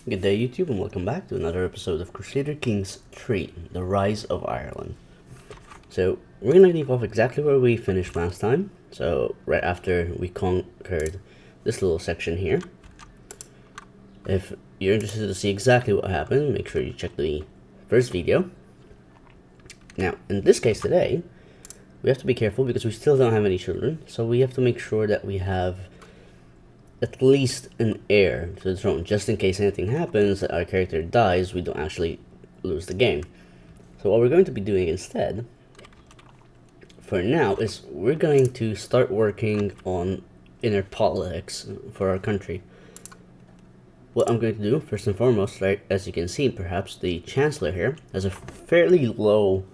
Good day, YouTube, and welcome back to another episode of Crusader Kings 3, The Rise of Ireland. So, we're gonna leave off exactly where we finished last time. So, right after we conquered this little section here. If you're interested to see exactly what happened, make sure you check the first video. Now, in this case today, we have to be careful because we still don't have any children, so we have to make sure that we have at least an heir to the throne, just in case anything happens, that our character dies, we don't actually lose the game. So what we're going to be doing instead, for now, is we're going to start working on inner politics for our country. What I'm going to do, first and foremost, right, as you can see, perhaps the Chancellor here has a fairly low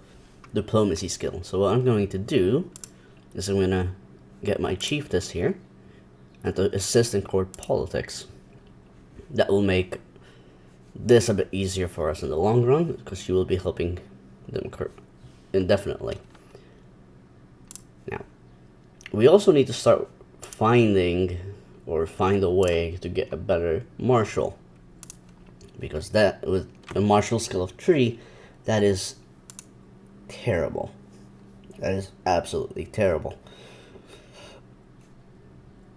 diplomacy skill. So what I'm going to do is I'm going to get my chiefess here and to assist in court politics. That will make this a bit easier for us in the long run, because she will be helping them indefinitely. Now, we also need to start find a way to get a better marshal, because that, with a martial skill of 3, that is terrible. That is absolutely terrible.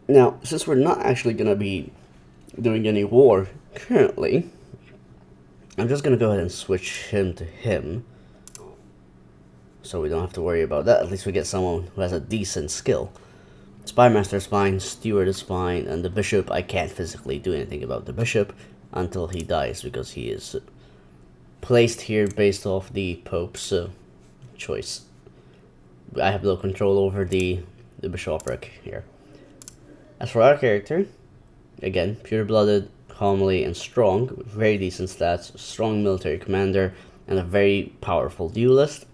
Now, since we're not actually going to be doing any war currently, I'm just going to go ahead and switch him to him, so we don't have to worry about that. At least we get someone who has a decent skill. Spymaster is fine, Steward is fine, and the Bishop, I can't physically do anything about the Bishop until he dies, because he is placed here based off the Pope's choice. I have no control over the bishopric here. As for our character, again, pure-blooded, calmly, and strong, very decent stats, strong military commander, and a very powerful duelist.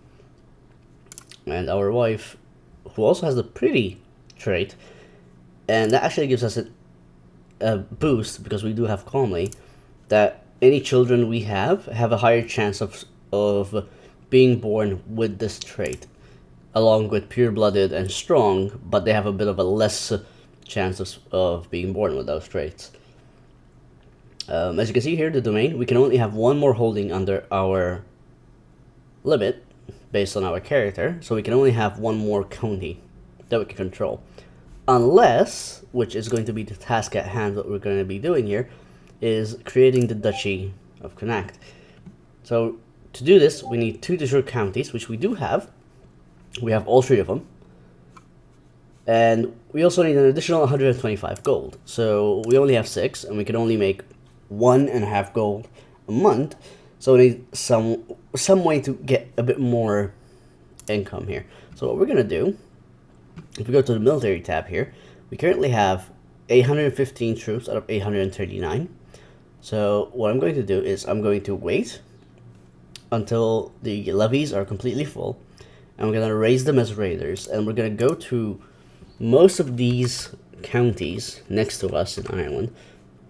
And our wife, who also has the pretty trait, and that actually gives us a boost, because we do have calmly, that any children we have a higher chance of being born with this trait, along with pure-blooded and strong, but they have a bit of a less chances of being born with those traits. As you can see here, the domain, we can only have one more holding under our limit based on our character, so we can only have one more county that we can control, unless, which is going to be the task at hand, what we're going to be doing here is creating the Duchy of Connacht. So to do this, we need 2 de jure counties, which we do have. We have all 3 of them. And we also need an additional 125 gold. So we only have 6, and we can only make 1.5 gold a month. So we need some way to get a bit more income here. So what we're going to do, if we go to the military tab here, we currently have 815 troops out of 839. So what I'm going to do is I'm going to wait until the levies are completely full, and we're going to raise them as raiders, and we're going to go to most of these counties next to us in Ireland,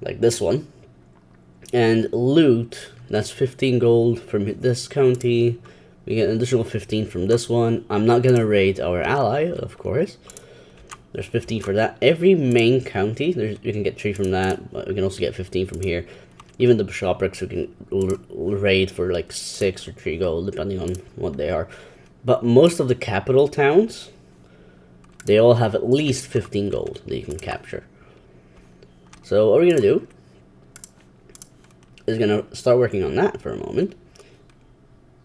like this one, and loot. That's 15 gold from this county. We get an additional 15 from this one. I'm not gonna raid our ally, of course. There's 15 for that. Every main county, you can get 3 from that, but we can also get 15 from here. Even the bishoprics, we can raid for like 6 or 3 gold, depending on what they are. But most of the capital towns, they all have at least 15 gold that you can capture. So what we're going to do is going to start working on that for a moment.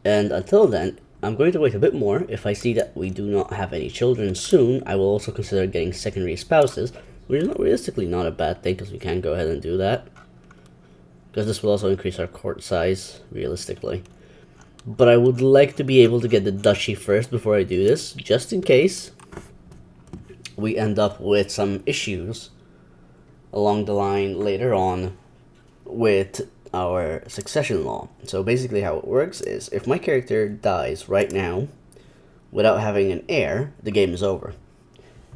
And until then, I'm going to wait a bit more. If I see that we do not have any children soon, I will also consider getting secondary spouses, which is realistically not a bad thing, because we can go ahead and do that. Because this will also increase our court size, realistically. But I would like to be able to get the duchy first before I do this, just in case we end up with some issues along the line later on with our succession law. So basically how it works is, if my character dies right now without having an heir, the game is over.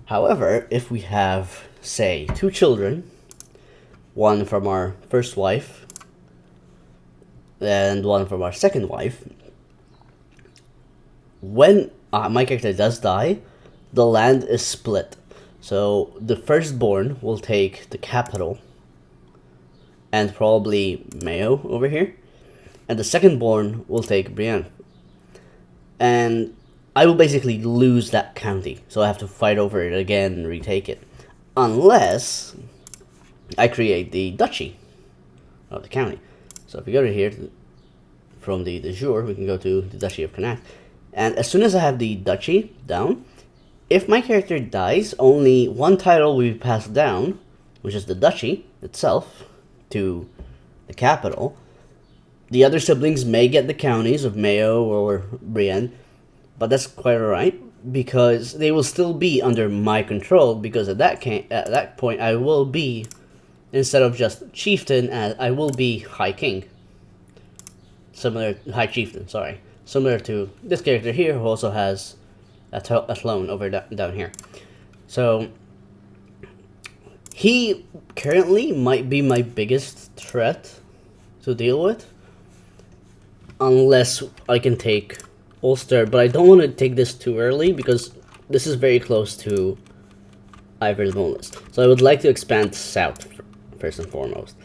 However, if we have, say, 2 children, one from our first wife and one from our second wife, when my character does die, the land is split. So the firstborn will take the capital, and probably Mayo over here. And the second born will take Brienne. And I will basically lose that county, so I have to fight over it again and retake it. Unless I create the duchy of the county. So if we go to here, from the de jure, we can go to the Duchy of Connacht. And as soon as I have the duchy down, if my character dies, only one title will be passed down, which is the duchy itself, to the capital. The other siblings may get the counties of Mayo or Brienne, but that's quite alright, because they will still be under my control, because at that point I will be, instead of just chieftain, I will be High King. High Chieftain, sorry. Similar to this character here, who also has a throne over down here. So, he currently might be my biggest threat to deal with. Unless I can take Ulster, but I don't want to take this too early, because this is very close to Ivor's Boneless. So I would like to expand south, first and foremost.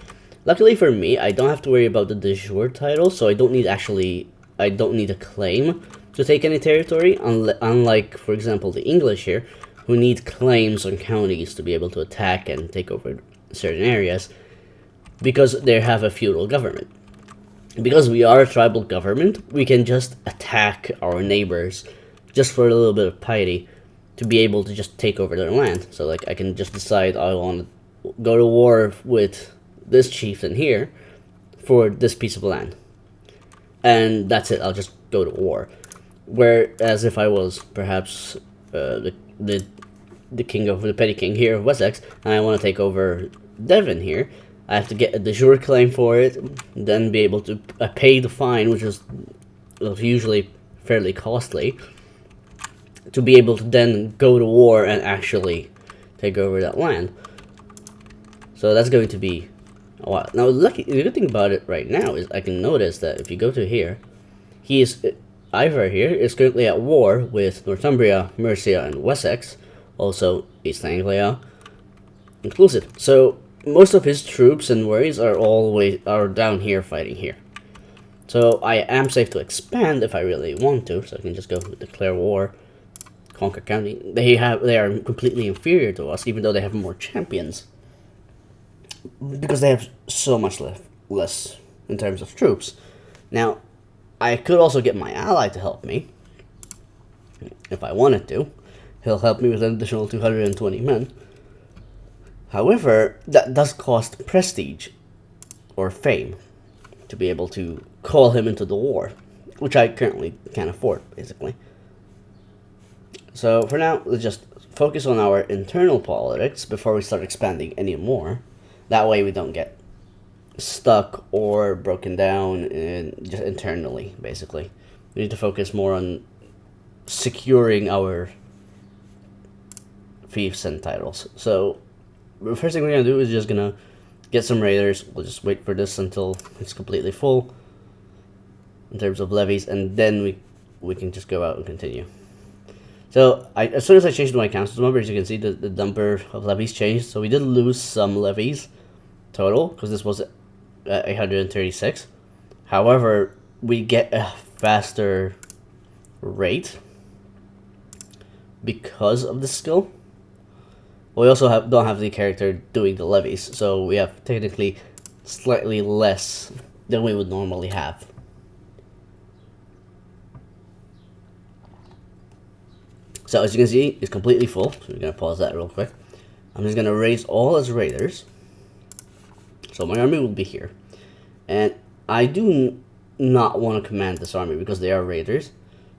Luckily for me, I don't have to worry about the de jure title, so I don't need a claim to take any territory, unlike, for example, the English here, who need claims on counties to be able to attack and take over certain areas, because they have a feudal government. Because we are a tribal government, we can just attack our neighbors, just for a little bit of piety, to be able to just take over their land. So, like, I can just decide I want to go to war with this chieftain here for this piece of land, and that's it. I'll just go to war. Whereas if I was perhaps the king of the petty king here of Wessex, and I want to take over Devon here, I have to get a de jure claim for it, then be able to pay the fine, which is usually fairly costly, to be able to then go to war and actually take over that land. So that's going to be a while. Now, the good thing about it right now is I can notice that if you go to here, Ivor here is currently at war with Northumbria, Mercia, and Wessex, also East Anglia inclusive. So most of his troops and warriors are down here fighting here. So I am safe to expand if I really want to. So I can just go declare war, conquer county. They are completely inferior to us, even though they have more champions, because they have so much less in terms of troops. Now, I could also get my ally to help me, if I wanted to. He'll help me with an additional 220 men. However, that does cost prestige, or fame, to be able to call him into the war, which I currently can't afford, basically. So, for now, let's just focus on our internal politics before we start expanding any more. That way we don't get stuck or broken down just internally, basically. We need to focus more on securing our fiefs and titles. So, the first thing we're going to do is just going to get some raiders. We'll just wait for this until it's completely full in terms of levies, and then we can just go out and continue. So, as soon as I changed my council number, as you can see, the number of levies changed. So we did lose some levies total, because this was 836. However, we get a faster rate because of the skill. We also don't have the character doing the levies, so we have technically slightly less than we would normally have. So as you can see, it's completely full. So we're going to pause that real quick. I'm just going to raise all as raiders. So my army will be here. And I do not want to command this army because they are raiders.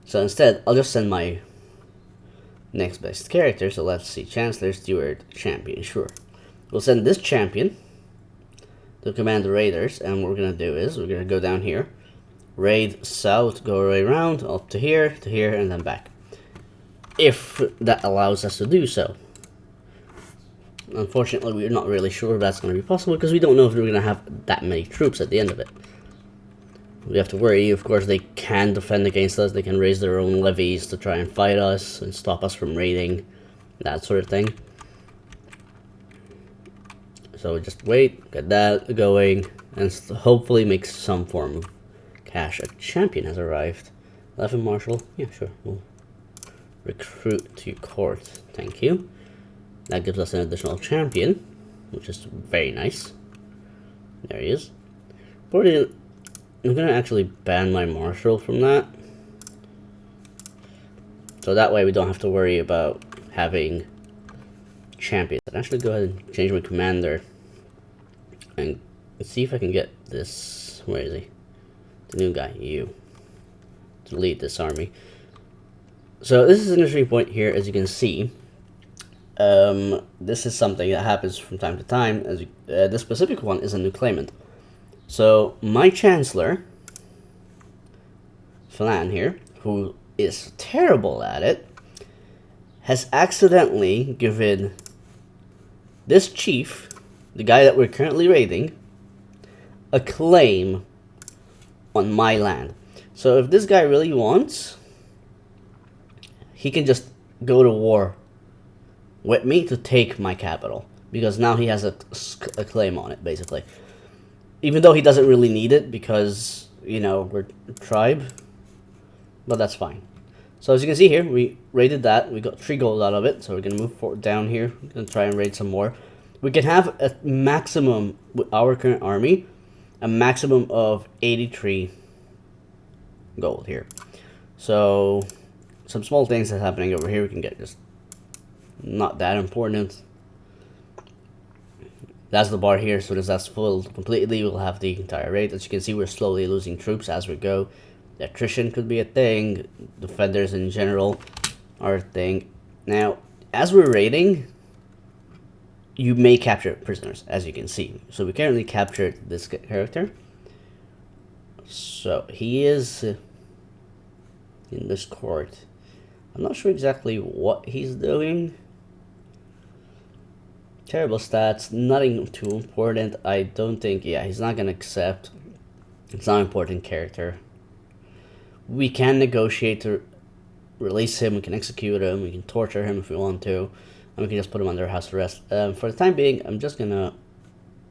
So instead, I'll just send my next best character. So let's see, Chancellor, Steward, Champion, sure. We'll send this champion to command the raiders. And what we're going to do is, we're going to go down here. Raid south, go right around, up to here, and then back. If that allows us to do so. Unfortunately, we're not really sure if that's going to be possible, because we don't know if we're going to have that many troops at the end of it. We have to worry. Of course, they can defend against us. They can raise their own levies to try and fight us and stop us from raiding, that sort of thing. So just wait, get that going, and hopefully make some form of cash. A champion has arrived. 11 Marshal? Yeah, sure. We'll recruit to your court. Thank you. That gives us an additional champion, which is very nice. There he is. But I'm gonna actually ban my Marshal from that. So that way we don't have to worry about having champions. I'll actually go ahead and change my commander. And let's see if I can get this. Where is he? The new guy, you. To lead this army. So this is an interesting point here, as you can see. This is something that happens from time to time. As this specific one is a new claimant. So my Chancellor, Flan here, who is terrible at it, has accidentally given this chief, the guy that we're currently raiding, a claim on my land. So if this guy really wants, he can just go to war with me to take my capital, because now he has a claim on it, basically. Even though he doesn't really need it, because, you know, we're a tribe, but that's fine. So as you can see here, we raided that. We got 3 gold out of it, so we're going to move down here. We're going to try and raid some more. We can have a maximum, with our current army, a maximum of 83 gold here. So some small things that's happening over here we can get, just not that important. That's the bar here, so as that's full completely, we'll have the entire raid. As you can see, we're slowly losing troops as we go. The attrition could be a thing. Defenders in general are a thing. Now, as we're raiding, you may capture prisoners, as you can see. So we currently captured this character. So he is in this court. I'm not sure exactly what he's doing. Terrible stats, nothing too important. I don't think, yeah, he's not gonna accept. It's not an important character. We can negotiate to release him, we can execute him, we can torture him if we want to, and we can just put him under house arrest. For the time being, I'm just gonna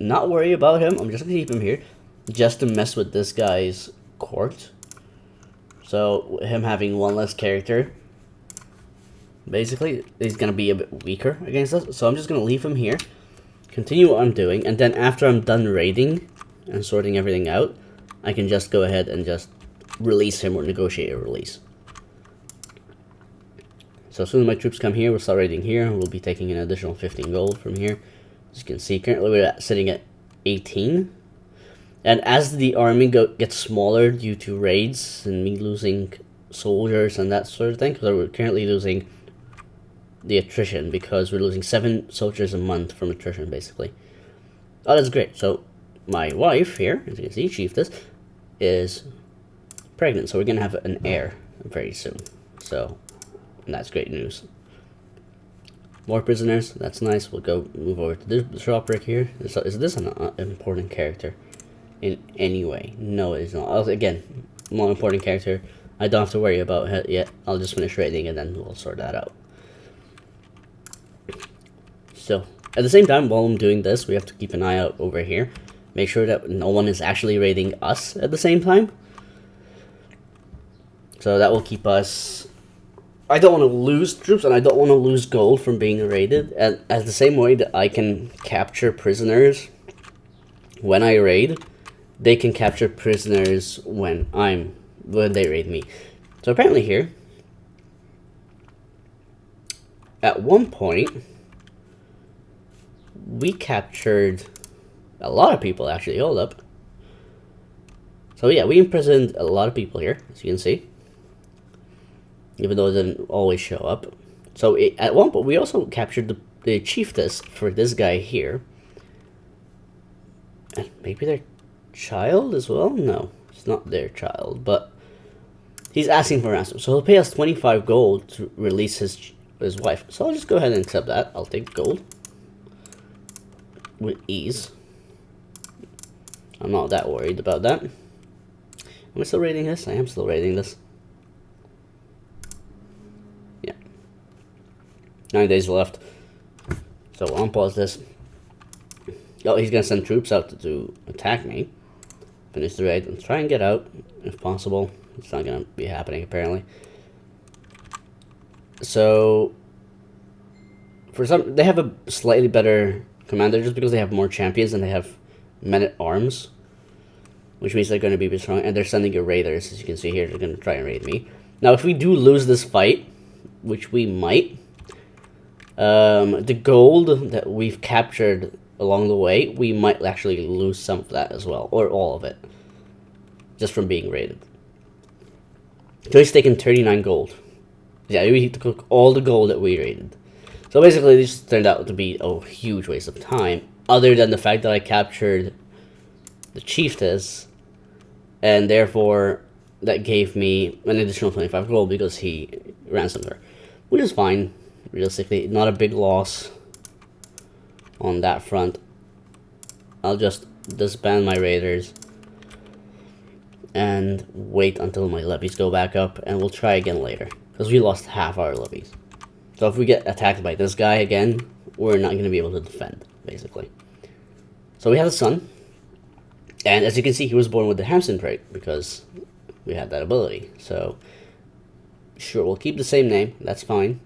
not worry about him. I'm just gonna keep him here, just to mess with this guy's court. So him having one less character, basically, he's gonna be a bit weaker against us. So I'm just gonna leave him here, continue what I'm doing, and then after I'm done raiding and sorting everything out, I can just go ahead and just release him or negotiate a release. So as soon as my troops come here, we'll start raiding here. We'll be taking an additional 15 gold from here. As you can see, currently we're sitting at 18. And as the army gets smaller due to raids and me losing soldiers and that sort of thing, because we're currently losing the attrition, because we're losing 7 soldiers a month from attrition, basically. Oh, that's great. So my wife here, as you can see, Chiefess, is pregnant, so we're gonna have an heir very soon. So that's great news. More prisoners, that's nice. We'll go move over to this shop right here. So is this an important character in any way? No, it is not. Again, more important character. I don't have to worry about it yet. I'll just finish raiding and then we'll sort that out. So at the same time, while I'm doing this, we have to keep an eye out over here. Make sure that no one is actually raiding us at the same time. So that will keep us... I don't want to lose troops, and I don't want to lose gold from being raided. And as the same way that I can capture prisoners when I raid, they can capture prisoners when they raid me. So apparently here, at one point, we captured a lot of people, actually. Hold up. So yeah, we imprisoned a lot of people here, as you can see. Even though it didn't always show up. So at one point, we also captured the chiefess for this guy here. And maybe their child as well? No, it's not their child, but he's asking for ransom. So he'll pay us 25 gold to release his wife. So I'll just go ahead and accept that. I'll take gold with ease. I'm not that worried about that. Am I still rating this? I am still rating this. 9 days left. So I'll unpause this. Oh, he's gonna send troops out to attack me. Finish the raid and try and get out if possible. It's not gonna be happening apparently. So for some, they have a slightly better commander just because they have more champions and they have men-at-arms, which means they're going to be strong. And they're sending raiders, as you can see here. They're going to try and raid me. Now, if we do lose this fight, which we might, the gold that we've captured along the way, we might actually lose some of that as well, or all of it, just from being raided. So he's taken 39 gold. Yeah, we took all the gold that we raided. So basically, this turned out to be a huge waste of time, other than the fact that I captured the chiefess, and therefore that gave me an additional 25 gold because he ransomed her, which is fine. Realistically, not a big loss on that front. I'll just disband my raiders and wait until my levies go back up, and we'll try again later because we lost half our levies. So if we get attacked by this guy again, we're not going to be able to defend, basically. So we have a son, and as you can see, he was born with the Hamson trait because we had that ability. So sure, we'll keep the same name, that's fine.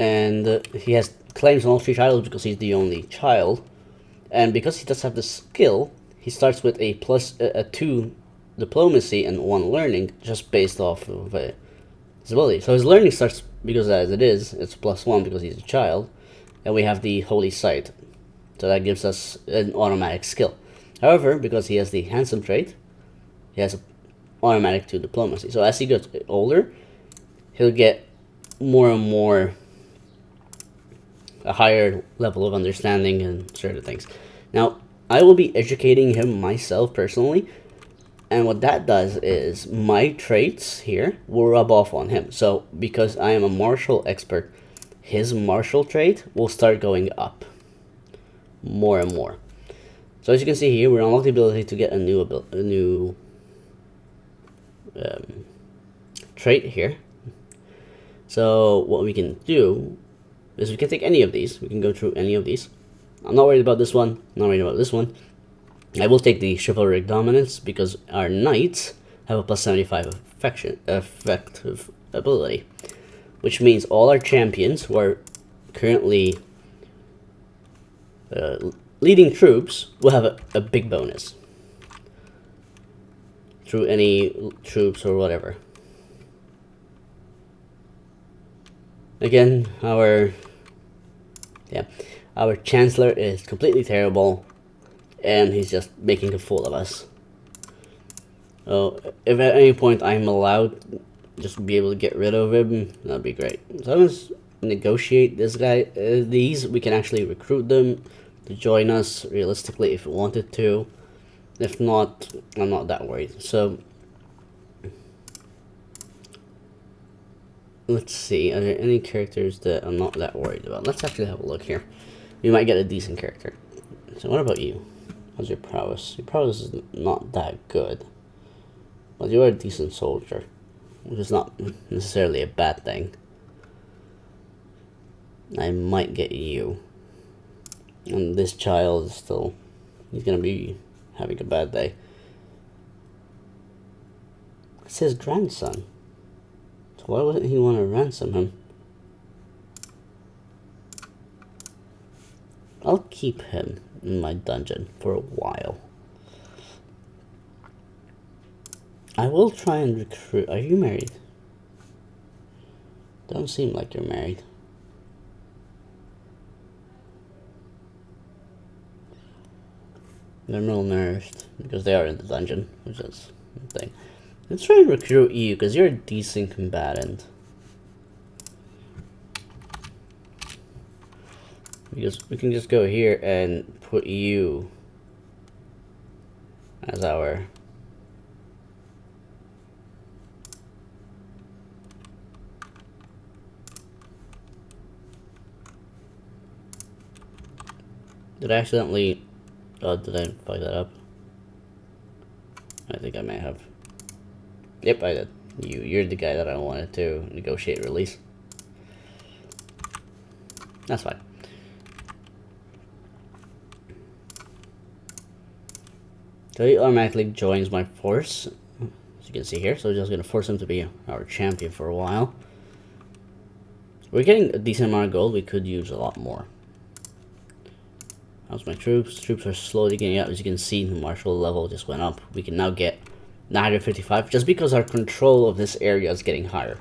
And he has claims on all 3 titles because he's the only child, and because he does have the skill, he starts with a +2 diplomacy and 1 learning, just based off of his ability. So his learning starts, because as it is, it's +1 because he's a child, and we have the Holy Sight, so that gives us an automatic skill. However, because he has the handsome trait, he has an automatic 2 diplomacy. So as he gets older, he'll get more and more a higher level of understanding and certain things. Now, I will be educating him myself personally, and what that does is my traits here will rub off on him. So because I am a martial expert, his martial trait will start going up more and more. So as you can see here, we're unlocked the ability to get a new trait here. So what we can do is we can take any of these. We can go through any of these. I'm not worried about this one. I'm not worried about this one. I will take the chivalric dominance because our knights have a +75 effective ability, which means all our champions who are currently leading troops will have a big bonus through any troops or whatever. Again, our chancellor is completely terrible, and he's just making a fool of us. So if at any point I'm allowed just to be able to get rid of him, that'd be great. So let's negotiate this guy. These we can actually recruit them to join us realistically if we wanted to. If not, I'm not that worried. So let's see, are there any characters that I'm not that worried about? Let's actually have a look here. We might get a decent character. So what about you? How's your prowess? Your prowess is not that good, but you are a decent soldier, which is not necessarily a bad thing. I might get you. And this child is still, he's gonna be having a bad day. It's his grandson. So why wouldn't he want to ransom him? I'll keep him in my dungeon for a while. I will try and recruit. Are you married? Don't seem like you're married. They're malnourished because they are in the dungeon, which is the thing. Let's try and recruit you because you're a decent combatant. Because we can just go here and put you as our Did I accidentally did I fuck that up? I think I may have. Yep, I did. You're the guy that I wanted to negotiate release. That's fine. So he automatically joins my force, as you can see here. So we're just going to force him to be our champion for a while. We're getting a decent amount of gold. We could use a lot more. How's my troops? Troops are slowly getting up. As you can see, the martial level just went up. We can now get 955 just because our control of this area is getting higher.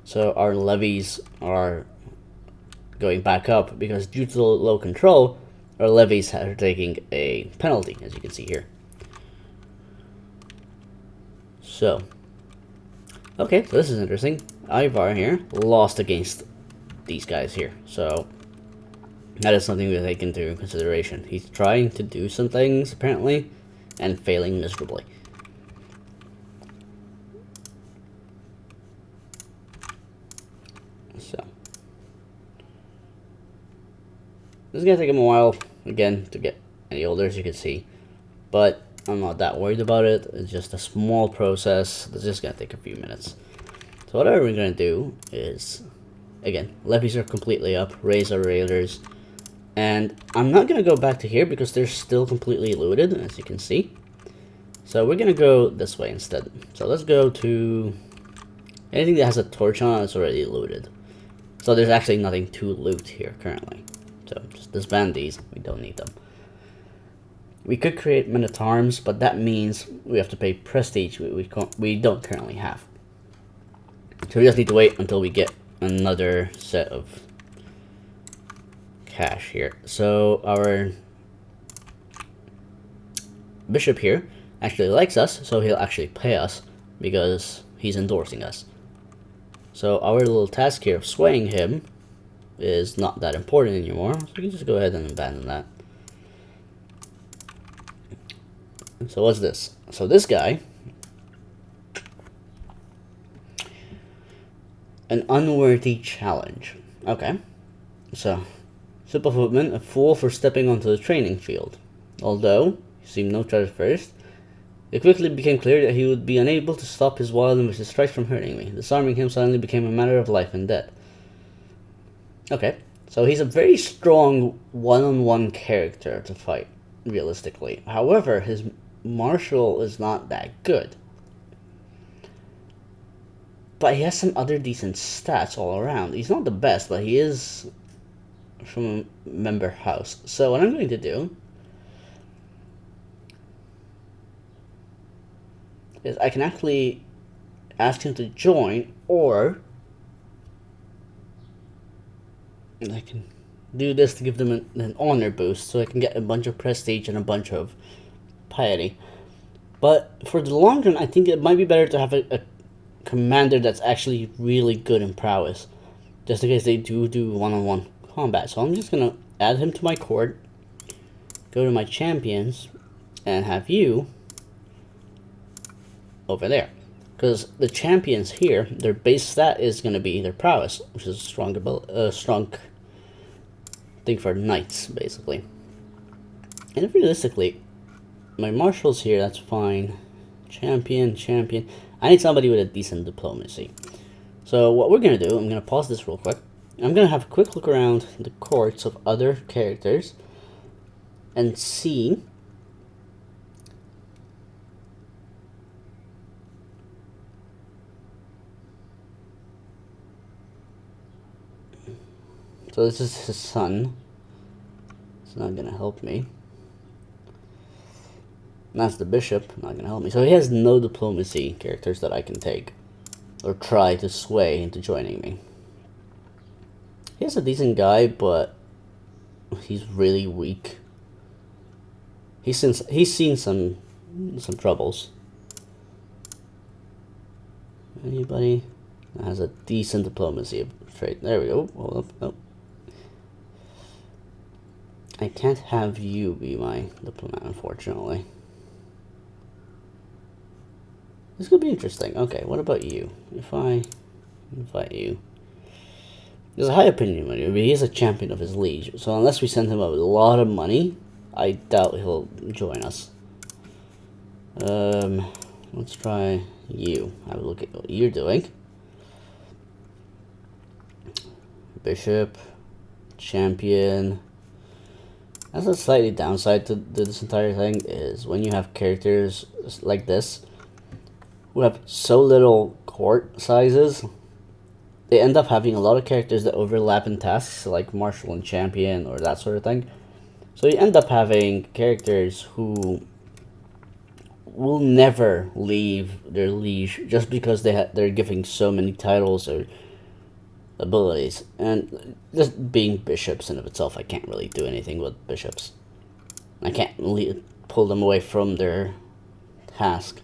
So our levies are going back up because due to the low control, our levies are taking a penalty, as you can see here. So, okay, so this is interesting. Ivar here lost against these guys here, so that is something to take into consideration. He's trying to do some things, apparently, and failing miserably. So, this is going to take him a while, again, to get any older, as you can see. But I'm not that worried about it. It's just a small process. It's just going to take a few minutes. So whatever we're going to do is, again, levies are completely up, raise our raiders. And I'm not going to go back to here because they're still completely looted, as you can see. So we're going to go this way instead. So let's go to anything that has a torch on it is already looted. So there's actually nothing to loot here currently. So just disband these. We don't need them. We could create men-at-arms, but that means we have to pay prestige we don't currently have. So we just need to wait until we get another set of cash here. So our bishop here actually likes us, so he'll actually pay us because he's endorsing us. So our little task here of swaying him is not that important anymore, so we can just go ahead and abandon that. So what's this? So this guy, an unworthy challenge. Okay, so simple footman, a fool for stepping onto the training field. Although he seemed no threat at first, it quickly became clear that he would be unable to stop his wild and vicious strikes from hurting me. Disarming him suddenly became a matter of life and death. Okay, so he's a very strong one-on-one character to fight, realistically. However, his martial is not that good. But he has some other decent stats all around. He's not the best, but he is from a member house. So what I'm going to do is I can actually ask him to join, or I can do this to give them an honor boost, so I can get a bunch of prestige and a bunch of piety. But for the long run, I think it might be better to have a commander that's actually really good in prowess, just in case they do one-on-one combat. So I'm just gonna add him to my court, go to my champions, and have you over there, because the champions here, their base stat is gonna be their prowess, which is a strong thing for knights, basically. And realistically, my marshals here, that's fine. Champion. I need somebody with a decent diplomacy. So what we're going to do, I'm going to pause this real quick. I'm going to have a quick look around the courts of other characters and see so this is his son. It's not going to help me. And that's the bishop, not going to help me. So he has no diplomacy characters that I can take or try to sway into joining me. He's a decent guy, but he's really weak. He's seen some troubles. Anybody that has a decent diplomacy trait? There we go. Hold up. Oh. I can't have you be my diplomat, unfortunately. This could be interesting. Okay, what about you? If I invite you. There's a high opinion of him, but he is a champion of his liege. So unless we send him out with a lot of money, I doubt he'll join us. Let's try you. Have a look at what you're doing. Bishop, champion. That's a slightly downside to this entire thing is when you have characters like this who have so little court sizes, they end up having a lot of characters that overlap in tasks like Marshal and Champion or that sort of thing. So you end up having characters who will never leave their liege just because they're giving so many titles or abilities. And just being bishops in of itself, I can't really do anything with bishops. I can't pull them away from their task,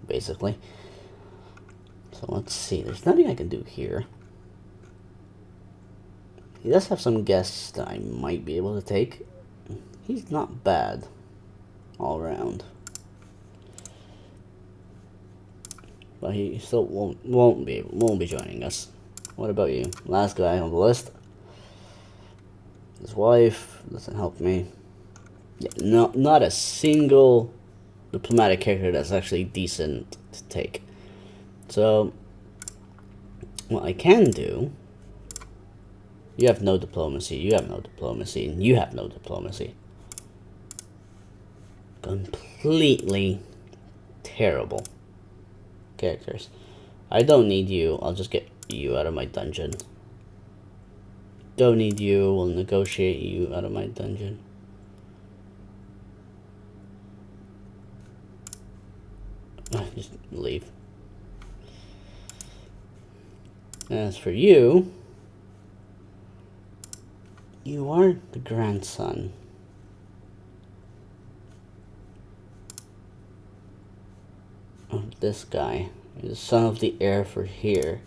basically. So let's see, there's nothing I can do here. He does have some guests that I might be able to take. He's not bad all around, but he still won't be joining us. What about you? Last guy on the list. His wife doesn't help me. Yeah, not a single diplomatic character that's actually decent to take. So what I can do. You have no diplomacy, you have no diplomacy, and you have no diplomacy. Completely terrible characters. I don't need you, I'll just get you out of my dungeon. Don't need you, we'll negotiate you out of my dungeon. Just leave. As for you, you are the grandson of this guy. You're the son of the heir for here.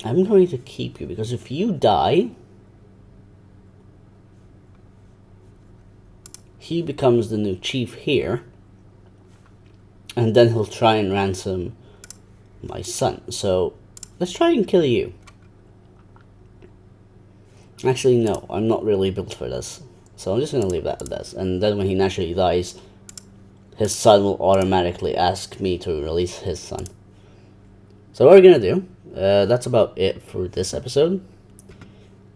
I'm going to keep you because if you die, he becomes the new chief here, and then he'll try and ransom my son. So let's try and kill you. Actually, no, I'm not really built for this. So I'm just going to leave that at this. And then when he naturally dies, his son will automatically ask me to release his son. So what we're going to do, that's about it for this episode.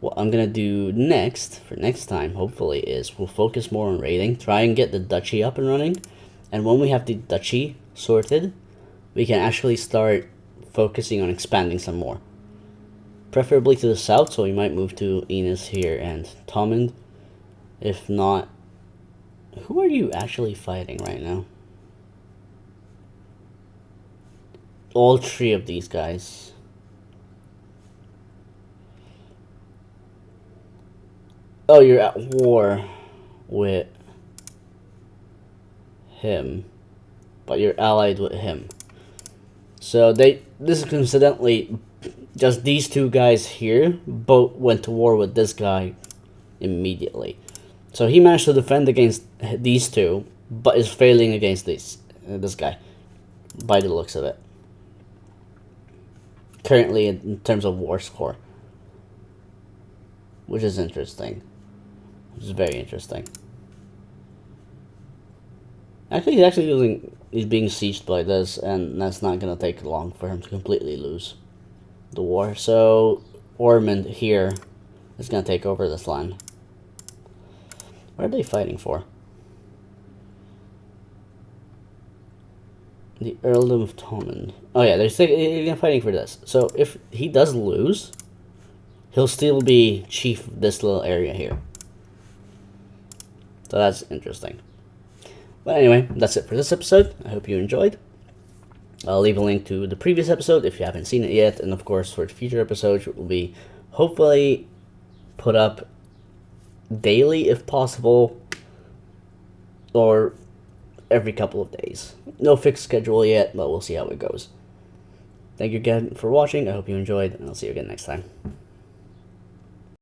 What I'm going to do next, for next time, hopefully, is we'll focus more on raiding. Try and get the duchy up and running. And when we have the duchy sorted, we can actually start focusing on expanding some more. Preferably to the south, so we might move to Enos here and Thomond. If not, who are you actually fighting right now? All three of these guys. Oh, you're at war with him, but you're allied with him. So this is coincidentally just these two guys here both went to war with this guy immediately. So he managed to defend against these two, but is failing against this guy, by the looks of it. Currently in terms of war score. Which is interesting. Which is very interesting. Actually, he's being sieged by this, and that's not going to take long for him to completely lose the war. So Ormond here is going to take over this land. What are they fighting for? The Earldom of Thomond. Oh yeah, they're fighting for this. So if he does lose, he'll still be chief of this little area here. So that's interesting. But anyway, that's it for this episode. I hope you enjoyed. I'll leave a link to the previous episode if you haven't seen it yet. And of course, for future episodes, it will be hopefully put up daily if possible, or every couple of days. No fixed schedule yet, but we'll see how it goes. Thank you again for watching. I hope you enjoyed, and I'll see you again next time.